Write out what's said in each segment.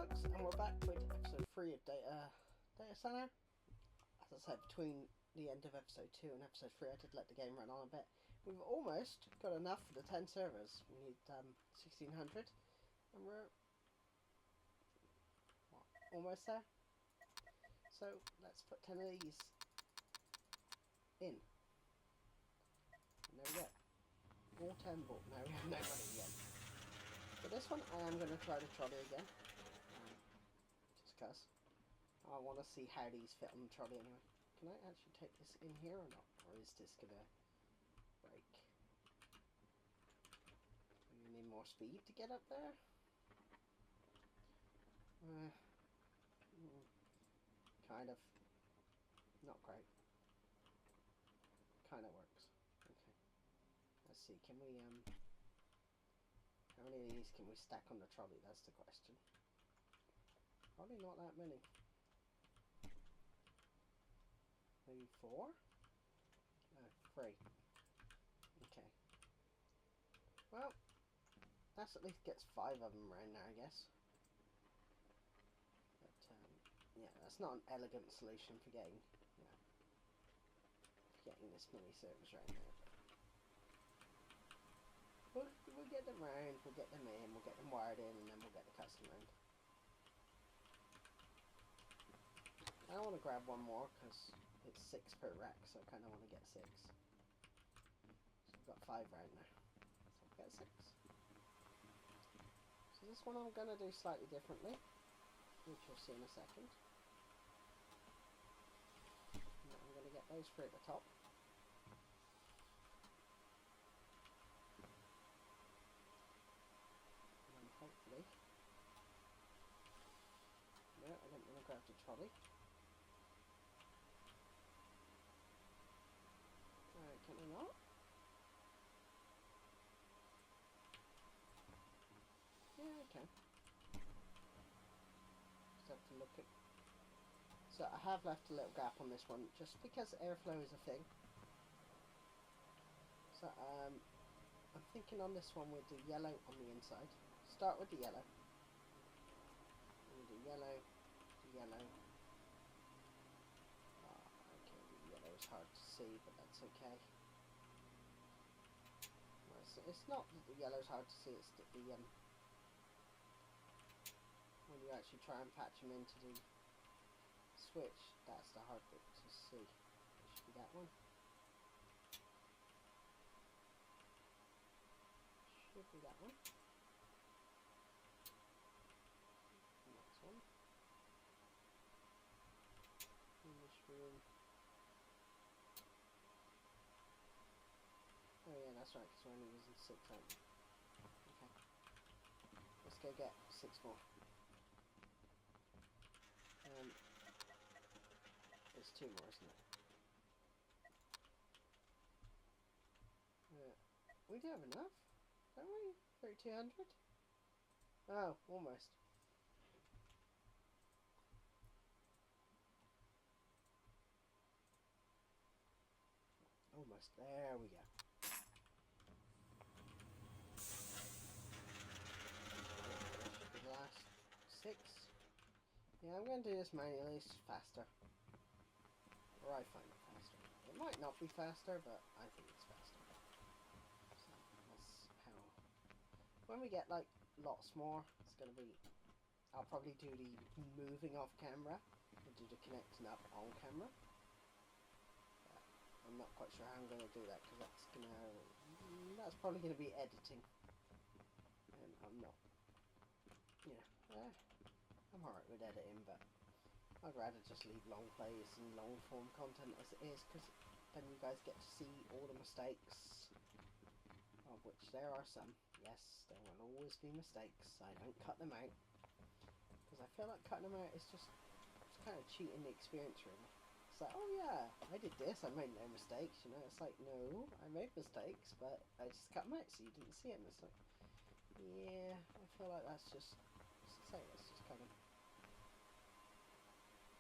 folks, and we're back with episode 3 of Data Center. As I said, between the end of episode 2 and episode 3 I did let the game run on a bit. We've almost got enough for the 10 servers. We need 1600 and we're almost there. So let's put 10 of these in. And there we go. All 10 bought. Now we have no money again. For this one I am going to try the trolley again. Just because I want to see how these fit on the trolley anyway. Can I actually take this in here or not? Or is this going to break? Do you need more speed to get up there? Kind of. Not great. Kind of works. Okay. Let's see, can we, how many of these can we stack on the trolley? That's the question. Probably not that many. Maybe 4? No, 3. Okay. Well, that's at least gets 5 of them around now, I guess. But, yeah, that's not an elegant solution for getting, you know, this many servers right now. We'll get them round, we'll get them in, we'll get them wired in, and then we'll get the custom round. I want to grab one more because it's 6 per rack, so I kind of want to get 6. So we've got 5 right now. So we'll get 6. So this one I'm going to do slightly differently, which you'll see in a second. And I'm going to get those 3 at the top. And then hopefully... No, I didn't want to grab the trolley. Alright, can I not? Yeah, I can. Just have to look at... So I have left a little gap on this one, just because airflow is a thing. So I'm thinking on this one we'll do yellow on the inside. Start with the yellow. We'll do yellow, yellow. Okay, the yellow is hard to see, but that's okay. Well, it's not that the yellow is hard to see, it's that the when you actually try and patch them into the switch, that's the hard bit to see. It should be that one. Should be that one. Next one. In this room. Oh yeah, that's right, because we're only using 6 right now. Okay. Let's go get 6 more. There's 2 more, isn't it? We do have enough, don't we? 3200? Oh, almost. Almost. There we go. The last 6. Yeah, I'm going to do this manually. It's faster. Or I find it faster. It might not be faster, but I think it's faster. So that's how. When we get like lots more, it's going to be. I'll probably do the moving off camera and do the connecting up on camera. I'm not quite sure how I'm going to do that because that's probably going to be editing, and I'm not. Yeah, I'm alright with editing, but I'd rather just leave long plays and long form content as it is, because then you guys get to see all the mistakes, of which there are some. Yes, there will always be mistakes. I don't cut them out because I feel like cutting them out is just kind of cheating the experience, really. It's like, oh yeah, I did this, I made no mistakes, you know. It's like, no, I made mistakes, but I just cut them out so you didn't see it. And it's like, yeah, I feel like that's just kind of,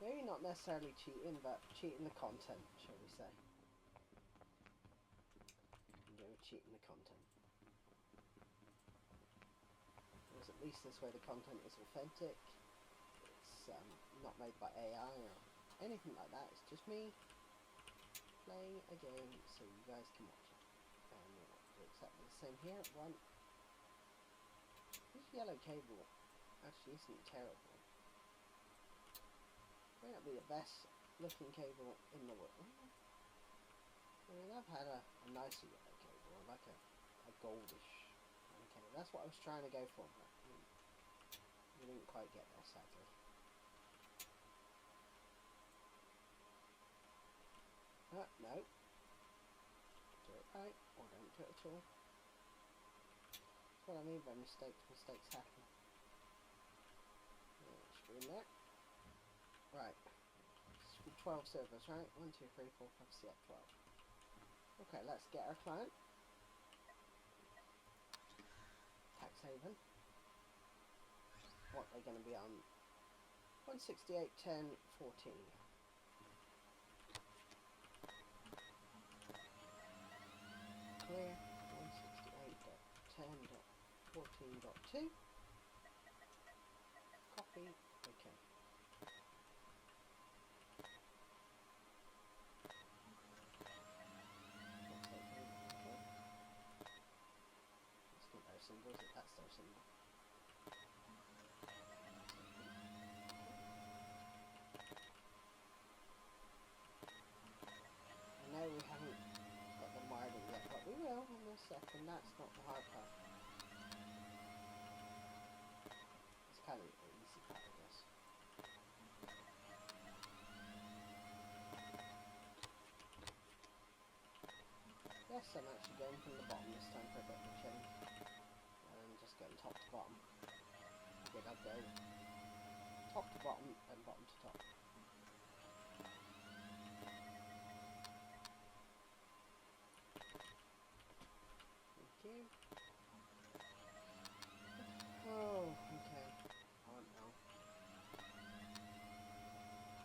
maybe not necessarily cheating, but cheating the content, shall we say. Cheating the content. Because at least this way the content is authentic. not made by AI or anything like that. It's just me playing a game so you guys can watch it. And we'll do exactly the same here. This yellow cable actually isn't terrible. May not be the best looking cable in the world. I mean, I've had a nicer yellow cable, like a goldish kind of cable. That's what I was trying to go for, but we didn't quite get there, sadly. No. Do it right, or don't do it at all. That's what I mean by mistakes. Mistakes happen. Should be in there. Right. 12 servers, right? 1, 2, 3, 4, 5, 6, 12. Okay, let's get our client. Tax haven. What they're going to be on? 168, 10, 14. Clear. 168.10.14.2. Copy. Okay. That's not their symbol, is it? That's their symbol. I know we haven't got the marble yet, but we will in a second. That's not the hard part. It's kind of the easy part, I guess. Yes, I'm actually going from the bottom this time for a bit of a change. And just going top to bottom. Again, I'll go top to bottom and bottom to top. Thank you. Oh, okay. Oh no.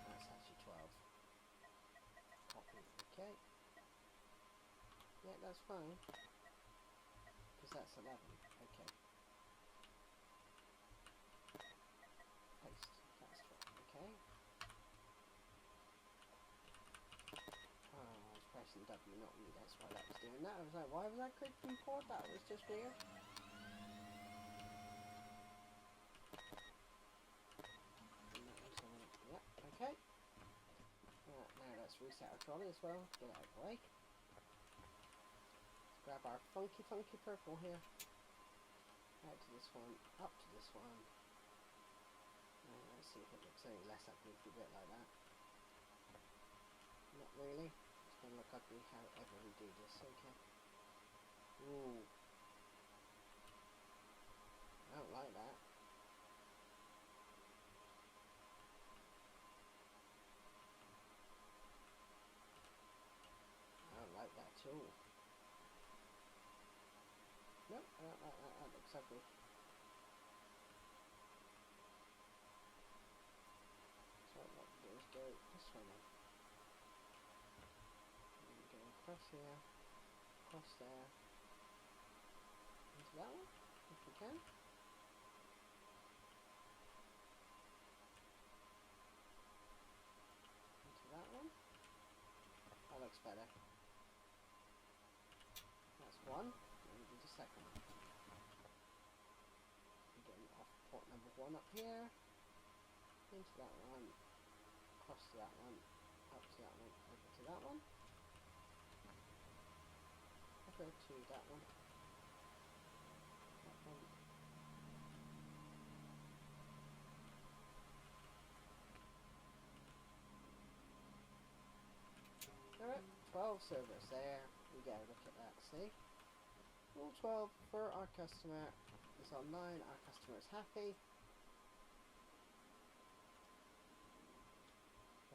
That's actually 12. Copy. Okay. Yeah, that's fine. Because that's 11. Okay. Paste. That's 12. Okay. Oh, I was pressing W, not E. That's why that was doing that. I was like, why was that clicking port? That was just weird. Yep, okay. Now let's reset our trolley as well. Get it out of the way. Let's grab our funky purple here. Out to this one, up to this one. Let's see if it looks any less ugly if we do it like that. Not really. It's going to look ugly however we do this, okay. Ooh. I don't like that. I don't like that at all. Nope, I don't like that. That looks ugly. So what we do is go this way then. And go across here, across there, into that one, if we can. Into that one. That looks better. That's one. Now we do the second one. We're getting off port number 1 up here. Into that one. Across to that one. Up to that one. Over to that one. Over to that one. That one. Alright, 12 servers there. We go, look at that, see? All 12 for our customer is online, our customer is happy.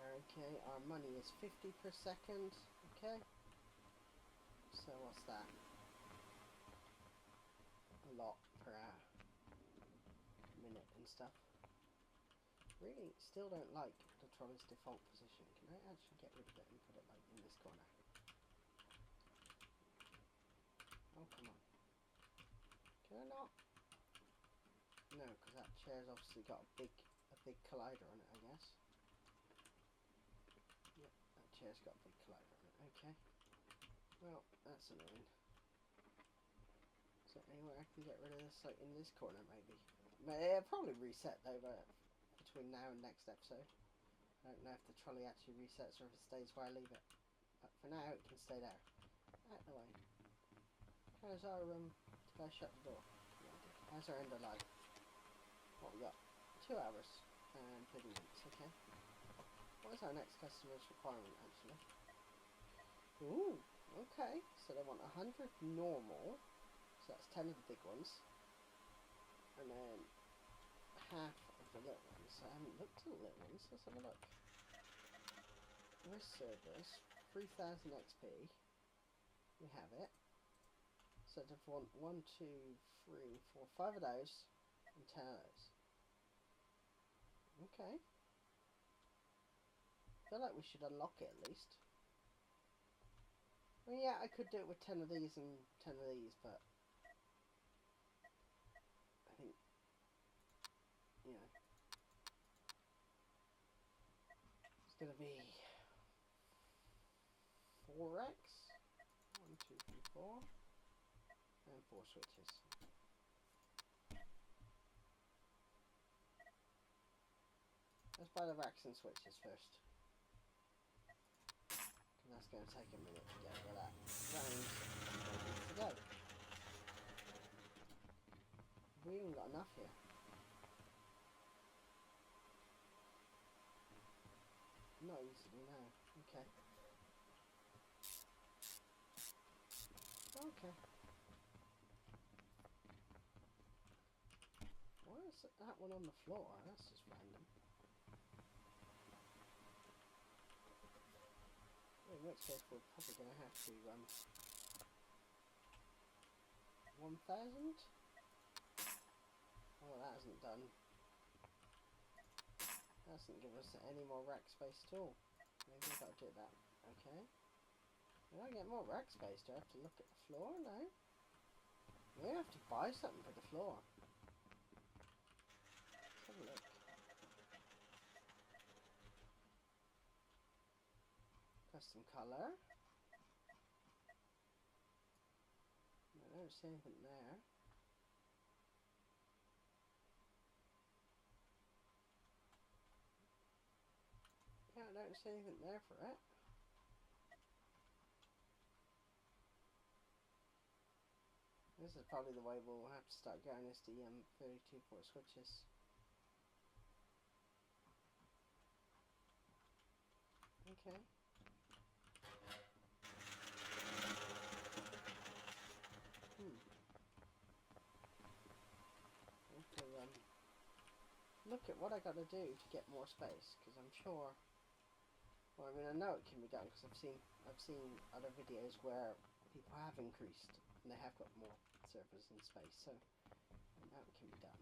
Okay, our money is 50 per second, okay? So what's that? A lot per minute and stuff. Really, still don't like the trolley's default position. Can I actually get rid of it and put it like in this corner? Oh, come on. Can I not? No, because that chair's obviously got a big collider on it, I guess. Yep, that chair's got a big collider on it. Okay. Well, that's annoying. Is there anywhere I can get rid of this? Like in this corner, maybe. It'll probably reset though, but between now and next episode. I don't know if the trolley actually resets or if it stays where I leave it. But for now, it can stay there. Out the way. How's our did I shut the door? Yeah, I did. How's our end of life? What we got? 2 hours and 30 minutes. Okay. What is our next customer's requirement actually? Ooh. Okay. So they want 100 normal. So that's 10 of the big ones. And then half of the little ones. I haven't looked at the little ones. Let's have a look. Risk service, 3000 XP. We have it. So they want 1, 2, 3, 4, 5 of those and 10 of those. Okay. I feel like we should unlock it at least. I mean, yeah, I could do it with 10 of these and 10 of these, but I think, you know, it's going to be 4x. 1, 2, 3, 4. And 4 switches. Let's buy the racks and switches first. And that's going to take a minute to get rid of that. Round to go. We even got enough here. Not easily, no. Okay. Okay. Why is that one on the floor? That's just random. In which case we're probably going to have to 1000. Oh, that hasn't done. That hasn't given us any more rack space at all. Maybe I've got to do that. Okay. When I get more rack space, do I have to look at the floor? No. Maybe I have to buy something for the floor. Let's have a look. Custom colour. I don't see anything there. Yeah, I don't see anything there for it. This is probably the way we'll have to start going, is the 32 port switches. Okay. Okay, look at what I got to do to get more space, because I'm sure. Well, I mean, I know it can be done because I've seen other videos where people have increased and they have got more surface and space, so I know it can be done.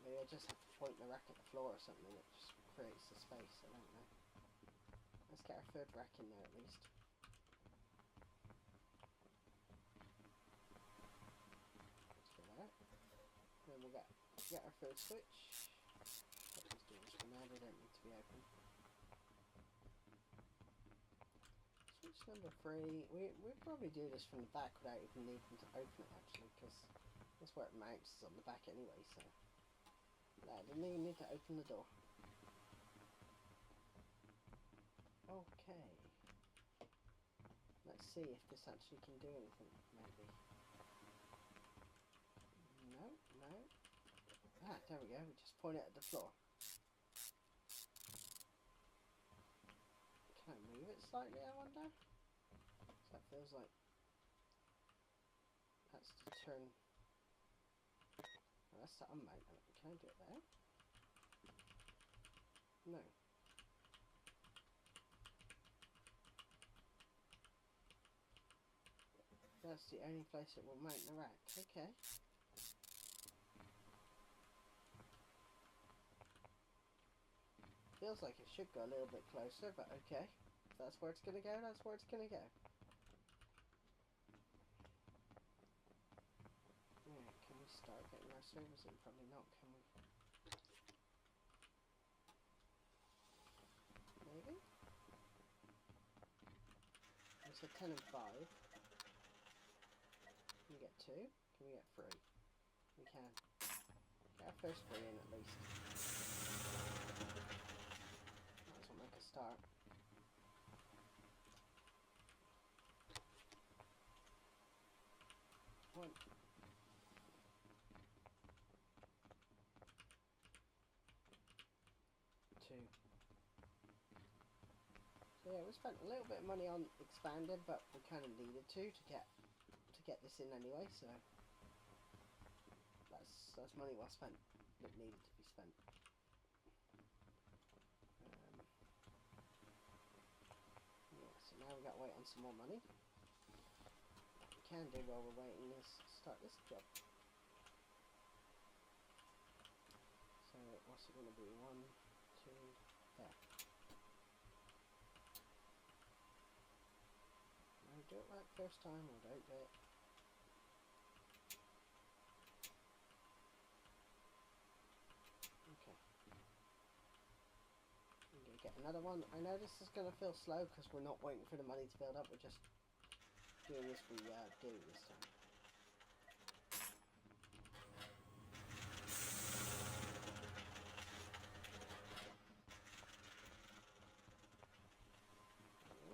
Maybe I just have to point the rack at the floor or something that just creates the space. I don't know. Let's get our third rack in there at least. Then we'll get our third switch. Put these doors for now, they don't need to be open. Switch number 3. We'll probably do this from the back without even needing to open it actually, because that's where it mounts, is on the back anyway, so no, I didn't even need to open the door. Okay. Let's see if this actually can do anything, maybe. No, no. Ah, there we go, we just point it at the floor. Can I move it slightly, I wonder? So that feels like that's to turn. Oh, that's to unmount it. Can I do it there? No. That's the only place it will mount the rack. Okay. Feels like it should go a little bit closer, but okay. If that's where it's gonna go, that's where it's gonna go. Yeah, can we start getting our servers in? Probably not, can we? Maybe? I said 10 and 5. Can we get 2? Can we get 3? We can. Get our first 3 in at least. Might as well make a start. One. Two. So yeah, we spent a little bit of money on expanding, but we kind of needed to get this in anyway. So that's money well spent that needed to be spent. Yeah, so now we got to wait on some more money. What we can do while we're waiting is start this job. So what's it going to be? 1, 2, there. No, do it right first time or don't do it. Okay. I'm going to get another one. I know this is going to feel slow because we're not waiting for the money to build up. We're just doing this we do this time.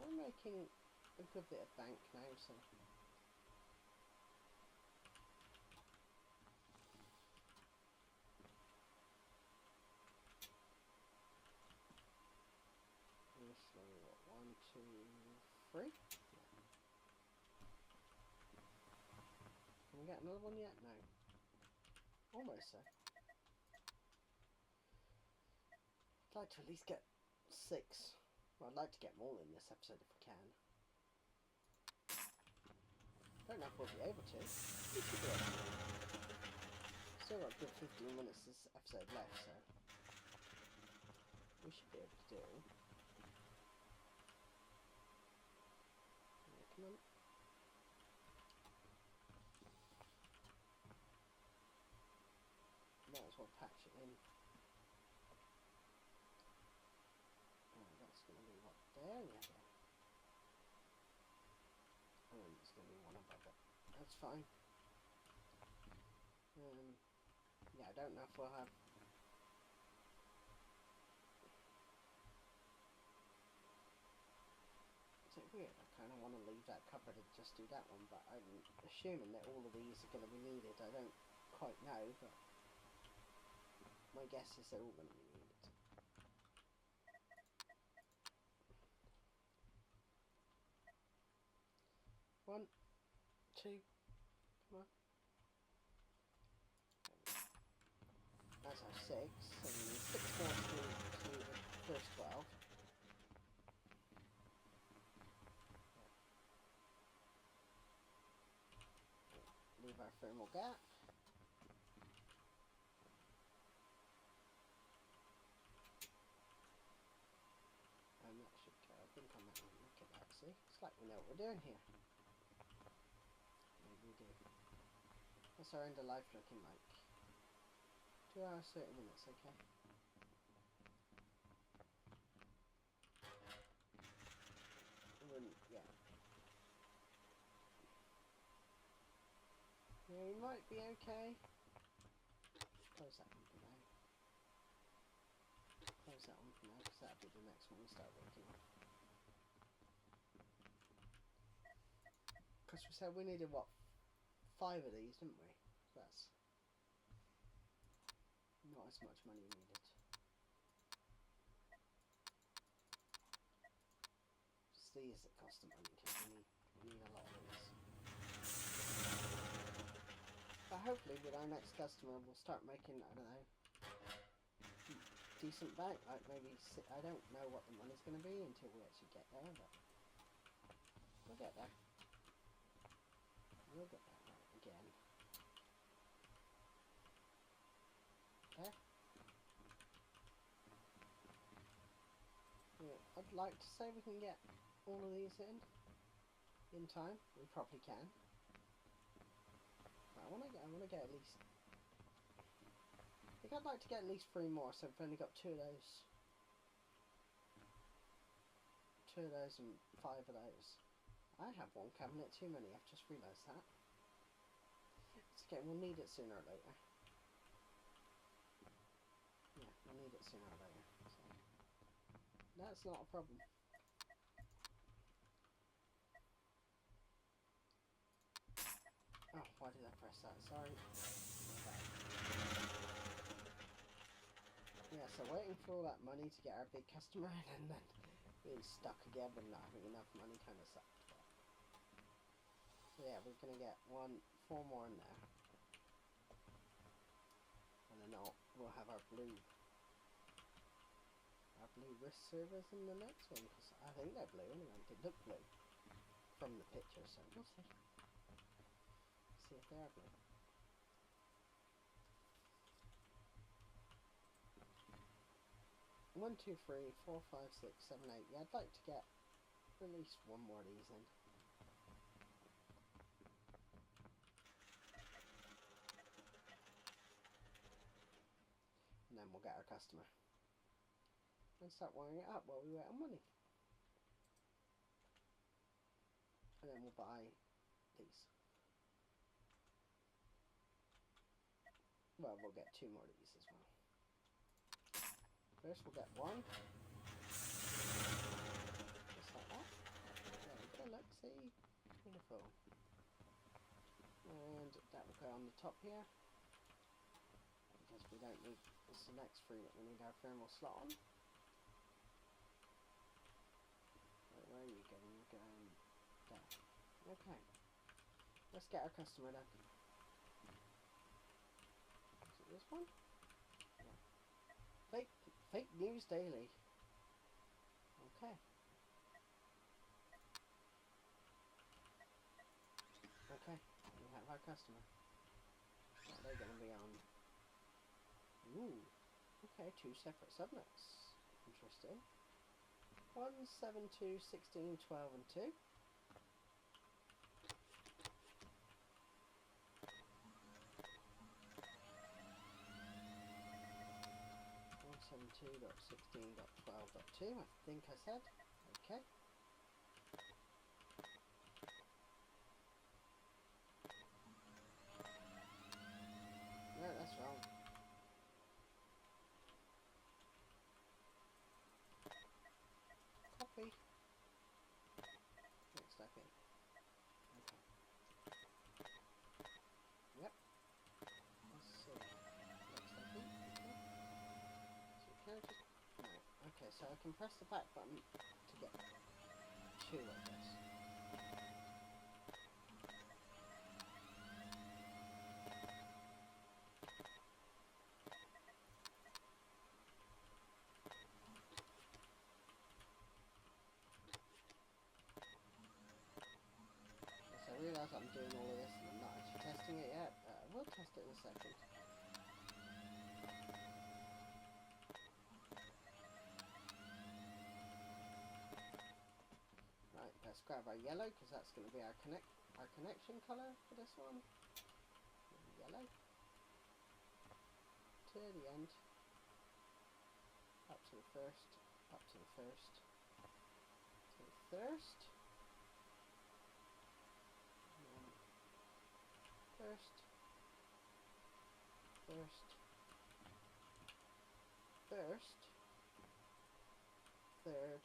We're making a good bit of bank now, so slowly, what, 1, 2, 3? Yeah. Can we get another one yet? No. Almost so. I'd like to at least get 6. Well, I'd like to get more in this episode if we can. Don't know if we'll be able to. We should be able to. Still got a good 15 minutes this episode left, so we should be able to do it. Yeah, come on. Might as well patch it in. Oh, that's going to be what? There? Yeah, there. And it's going to be one above it. That's fine. Yeah, I don't know if we'll have... It's weird, I kind of want to leave that covered and just do that one, but I'm assuming that all of these are going to be needed. I don't quite know, but my guess is they're all going to be needed. One, two, come on. That's our 6, so we need 6 more to do the first 12. Leave our thermal gap. And that should go, I think on that one. Look at that, see? It's like we know what we're doing here. Maybe we do. What's our end of life looking like? 2 hours, 30 minutes, okay. Yeah. Yeah, we might be okay. Close that one for now. Close that one for now, because that'll be the next one we start working on. Because we said we needed, what, 5 of these, didn't we? So that's not as much money needed. Just these that cost the money, because we need a lot of these. But hopefully with our next customer we'll start making, I don't know, decent bank, like maybe, I don't know what the money's going to be until we actually get there, but we'll get there. We'll get there, right, again. There. Yeah, I'd like to say we can get all of these in time. We probably can. But I want to get at least think I'd like to get at least 3 more, so I've only got 2 of those. 2 of those and 5 of those. I have 1 cabinet too many, I've just realised that. It's okay, we'll need it sooner or later. Yeah, we'll need it sooner or later. So that's not a problem. Oh, why did I press that? Sorry. Yeah, so waiting for all that money to get our big customer in and then being stuck again with not having enough money kind of sucked. So yeah, we're going to get 4 more in there. And then we'll have our blue wrist servers in the next one, because I think they're blue anyway. They look blue from the picture, so we'll see. See if they are blue. One, 2, 3, 4, 5, 6, 7, 8. Yeah, I'd like to get at least 1 more of these in. And then we'll get our customer. And start wiring it up while we wait on money. And then we'll buy these. Well, we'll get 2 more of these as well. First we'll get 1. Just like that. There we go, look, see? Beautiful. And that will go on the top here. Because we don't need, it's the next 3 that we need our thermal slot on. Where are you going? You're going there. Okay. Let's get our customer then. Is it this one? Yeah. Fake news daily. Okay. Okay. We have our customer. What are they going to be on? Ooh. Okay, 2 separate subnets. Interesting. 1, 7, 2, 16, 12 and 2. 172.16.12.2, I think I said. Okay. No, that's wrong. Copy. Next step in. Okay. Yep. Let's see. Next step in. Okay. So can I just... No. Okay, so I can press the back button to get 2 of this. I realise I'm doing all of this and I'm not actually testing it yet. We'll test it in a second. Right, let's grab our yellow because that's going to be our connection colour for this one. Yellow. To the end. Up to the first. Up to the first. To the first. First, third,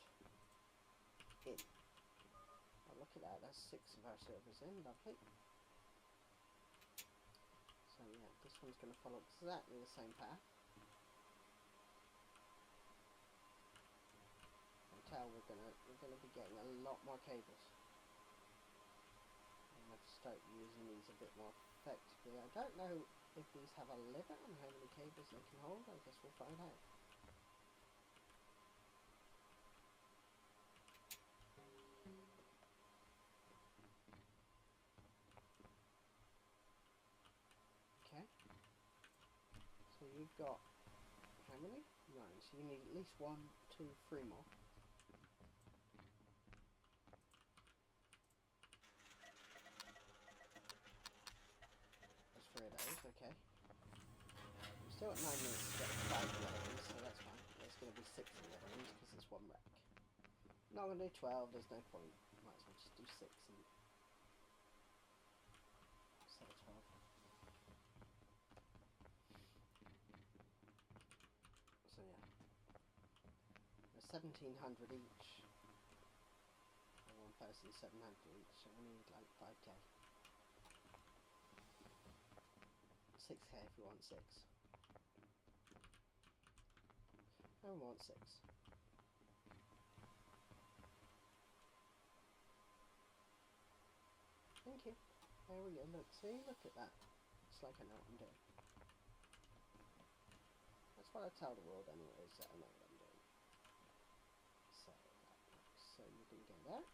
in. Oh, look at that, that's 6 of our servers in, lovely. So yeah, this one's going to follow exactly the same path. You can tell we're going to be getting a lot more cables. I'm going to have to start using these a bit more effectively. I don't know if these have a limit on how many cables they can hold. I guess we'll find out. Okay. So you've got how many? 9. So you need at least 1, 2, 3 more. There's 3 of those, okay. I'm still got 9 minutes to get 5 11s, so that's fine. It's going to be 6 11s because it's one wreck. Not going to do 12, there's no point. Might as well just do 6 and instead of 12. So yeah. They're 1,700 each. And one person 700 each, so we need like 5k. 6k if we want 6. And we want 6. Thank you. There we go. Look, see? Look at that. It's like I know what I'm doing. That's what I tell the world anyway, is that I know what I'm doing. So, so you can go there.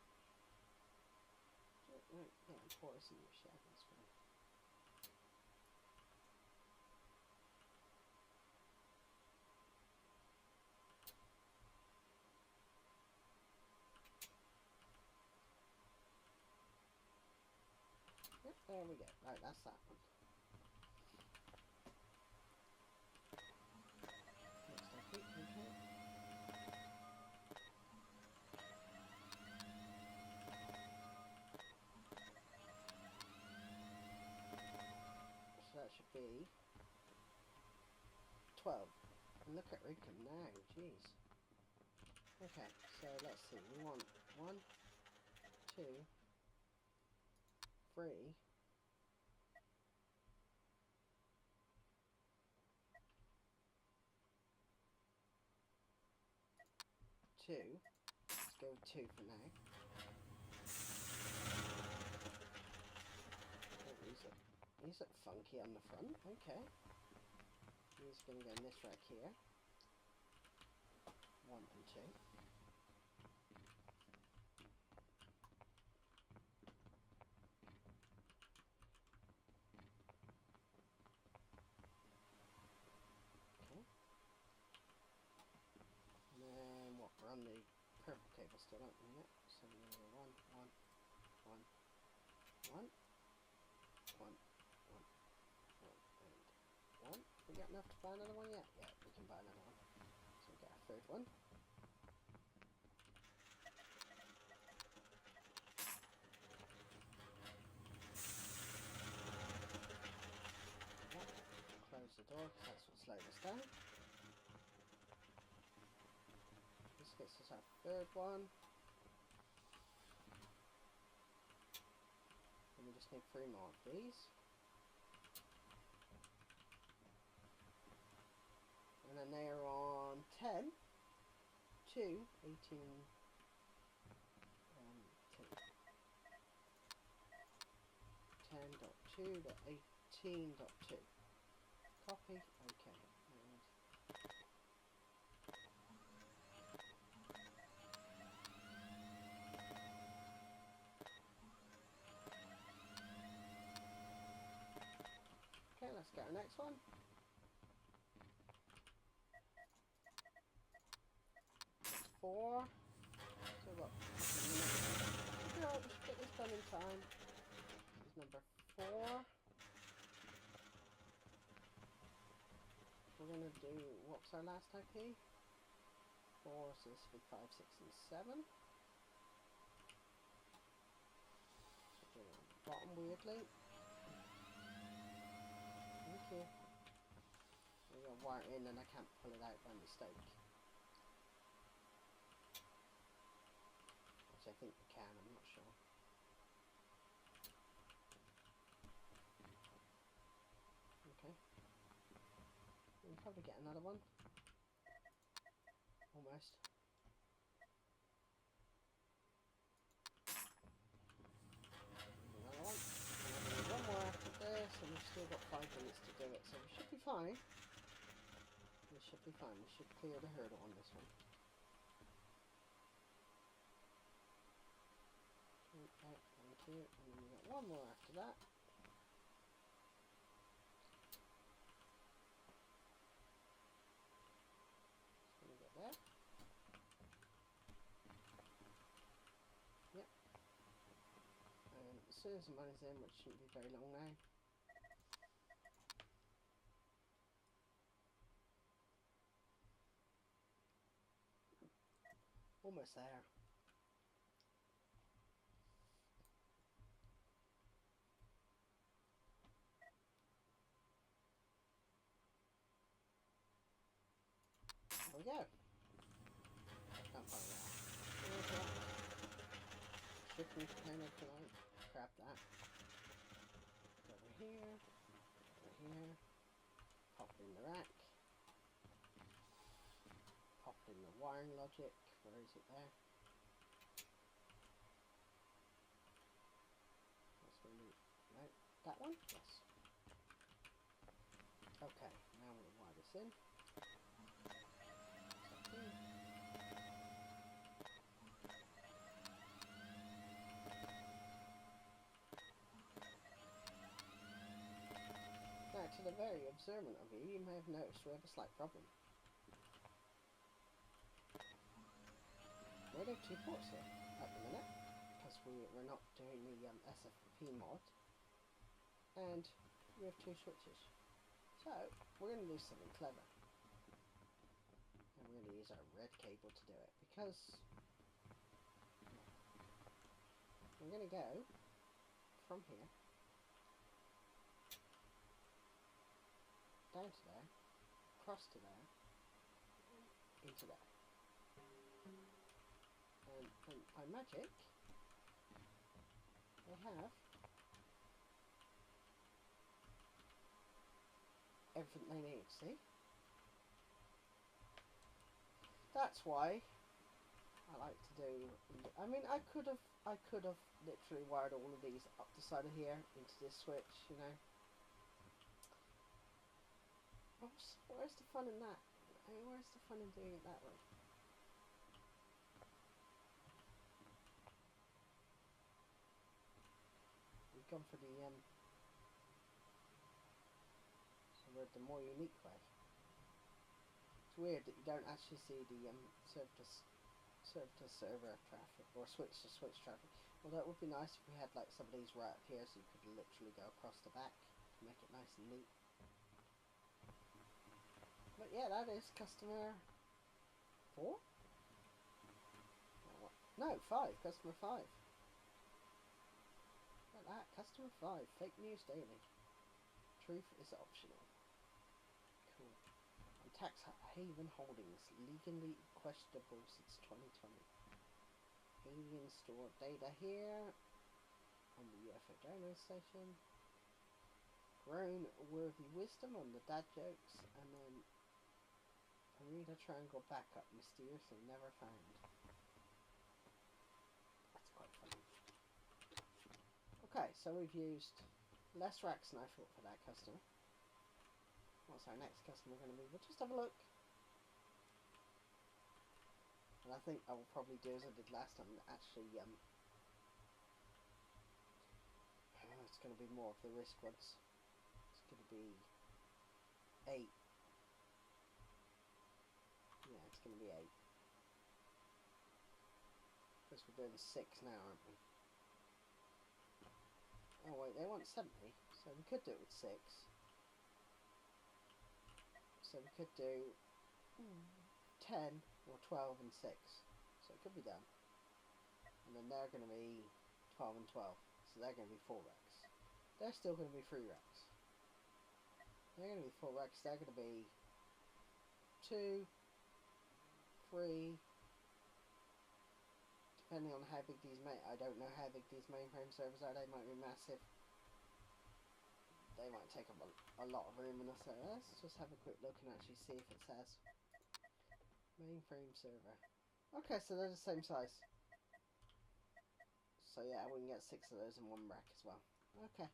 Yeah, pour us in your shed, that's fine. Yep, there we go. Right, that's that one. Next up, okay. So that should be 12. And look at Rickham now, jeez. Okay, so let's see. We want 1, 2, 3. 2. Let's go with 2 for now. Oh, these look funky on the front. Okay. He's going to go in this rack here. 1 and 2. Okay. And then what? We're on the purple cable still, aren't we? Yep. So we're going to go 1, 1, 1, 1, 1, 1, 1, and 1. We got enough to buy another one yet? Yeah, we can buy another one. So we get our third one. Yep. Close the door because that's what slowed us down. This gets us our third one. And we just need 3 more of these. And then they are on 10 to 18. 10.2 to 18.2. Copy. Okay. And okay, let's get our next one. That's 4. So we've got a couple of minutes. No, we should get this done in time. This is number 4. We're going to do, what's our last IP? 4, so this will be 5, 6, and 7. So do it on the bottom weirdly. Thank you. We're going to wire in and I can't pull it out by mistake. Which I think we can, I'm not sure. Okay. We'll probably get another one. Almost. Another one. And one more after this, and we've still got 5 minutes to do it, so we should be fine. We should be fine. We should clear the hurdle on this one. Okay, thank you. And then we got one more after that. Just gonna get there. Yep. And as soon as the money's in, which shouldn't be very long now. Almost there. There we go. Can't find that. Shipping container tonight. Grab that. Over here. Over here. Pop it in the rack. Pop it in the wiring logic. Where is it there? That's really, no, that one? Yes. Okay, now we'll wire this in. Now, to the very observant of you, you may have noticed we have a slight problem. We have 2 ports here at the minute, because we're not doing the SFP mod, and we have 2 switches. So, we're going to do something clever. And we're going to use our red cable to do it, because we're going to go from here down to there, across to there, into there. And by magic, they have everything they need, see? That's why I like to do, I mean, I could have literally wired all of these up the side of here into this switch, you know. Where's the fun in that? I mean, where's the fun in doing it that way? We've gone for the more unique way. It's weird that you don't actually see the server traffic or switch to switch traffic. Although it would be nice if we had like some of these right up here, so you could literally go across the back to make it nice and neat. But yeah, that is customer 4? No, 5. Customer 5. Look at that, customer 5. Fake news daily. Truth is optional. Cool. And Tax Haven Holdings, legally questionable since 2020. Alien store data here on the UFO download station. Grown worthy wisdom on the dad jokes, and then Bermuda Triangle backup, mysterious and never found. That's quite funny. Okay, so we've used less racks than I thought for that customer. What's our next customer going to be? We'll just have a look. And I think I will probably do as I did last time, actually, it's going to be more of the risk ones. It's going to be 8. Yeah, it's going to be 8. Because we're doing 6 now, aren't we? Oh wait, they want 70, so we could do it with 6. So we could do 10 or 12 and 6. So it could be done. And then they're going to be 12 and 12. So they're going to be 4 racks. They're still going to be 3 racks. They're going to be 4 racks. They're going to be 2, 3, depending on how big these I don't know how big these mainframe servers are. They might be massive. They might take up a lot of room in the server. Let's just have a quick look and actually see if it says mainframe server. Okay, so they're the same size. So yeah, we can get 6 of those in 1 rack as well. Okay,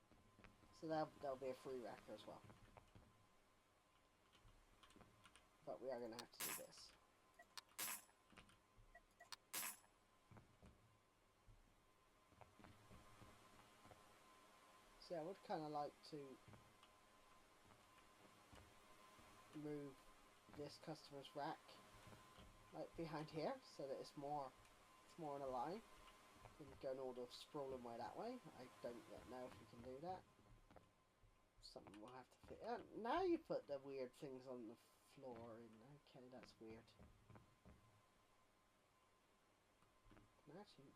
so that'll be a 3 racker as well. But we are going to have to do this. So yeah, I would kind of like to move this customer's rack like behind here, so that it's more in a line. Going all the sprawling way that way. I don't yet know if we can do that. Something we'll have to fit. Now you put the weird things on the floor in. Okay, that's weird. actually,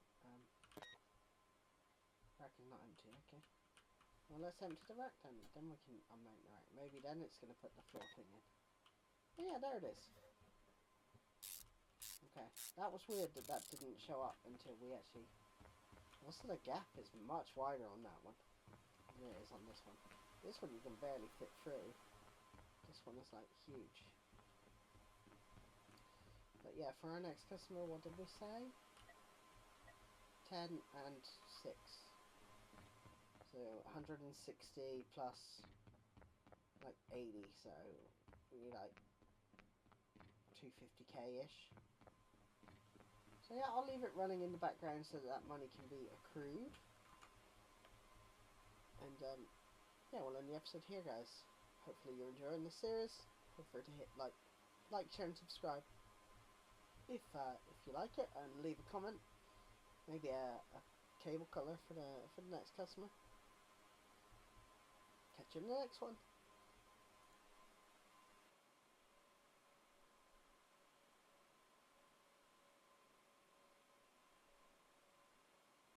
rack is not empty, okay. Well, let's empty the rack then we can unmount the rack. Maybe then it's going to put the floor thing in. Oh yeah, there it is. Okay, that was weird that didn't show up until we actually... Also the gap is much wider on that one than it is on this one. This one you can barely fit through. This one is like huge. But yeah, for our next customer, what did we say? 10 and 6. So 160 plus like 80, so we need like 250k-ish. So yeah, I'll leave it running in the background so that money can be accrued. And yeah, we'll end the episode here, guys. Hopefully you're enjoying this series. Feel free to hit like, share, and subscribe if you like it, and leave a comment. Maybe a cable color for the next customer. Catch you in the next one.